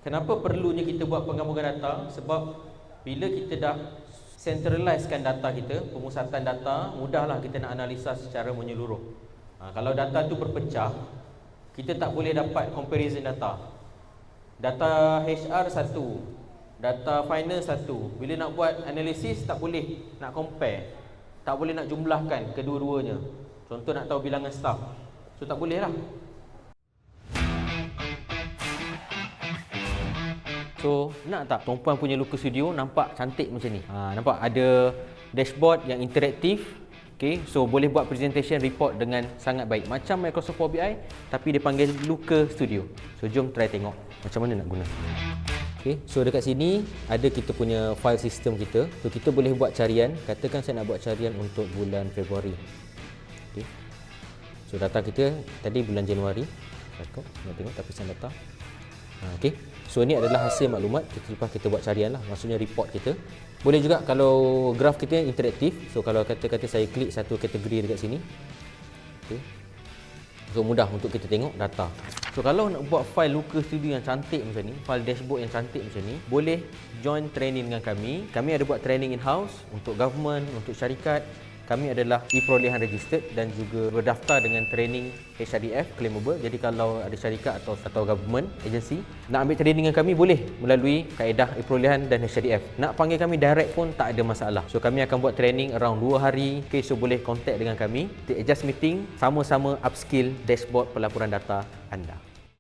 Kenapa perlunya kita buat penggabungan data? Sebab bila kita dah centralizekan data kita, pemusatan data, mudahlah kita nak analisa secara menyeluruh. Kalau data tu berpecah, kita tak boleh dapat comparison data. Data HR satu, data finance satu. Bila nak buat analisis tak boleh nak compare, tak boleh nak jumlahkan kedua-duanya. Contoh nak tahu bilangan staff, so tak boleh lah. So nak tak Tuan-puan punya Looker Studio nampak cantik macam ni? Nampak ada dashboard yang interaktif. Okay, so boleh buat presentation report dengan sangat baik, macam Microsoft Power BI tapi dia panggil Looker Studio. So jom try tengok macam mana nak guna. Okay, so dekat sini ada kita punya file system kita. So kita boleh buat carian. Katakan saya nak buat carian untuk bulan Februari. Okay, so data kita tadi bulan Januari. Nak tengok tapisan data. Okay, so ini adalah hasil maklumat. Lepas kita buat carian lah, maksudnya report kita. Boleh juga kalau graf kita interaktif. So kalau kata-kata saya klik satu kategori dekat sini, okay, so mudah untuk kita tengok data. So kalau nak buat file Looker Studio yang cantik macam ni, file dashboard yang cantik macam ni, boleh join training dengan kami. Kami ada buat training in-house untuk government, untuk syarikat. Kami adalah e-perolehan registered dan juga berdaftar dengan training HRDF claimable. Jadi kalau ada syarikat atau government agency nak ambil training dengan kami, boleh melalui kaedah e-perolehan dan HRDF. Nak panggil kami direct pun tak ada masalah. So kami akan buat training around 2 hari. Okay, so boleh contact dengan kami. Adjust meeting, sama-sama upskill dashboard pelaporan data anda.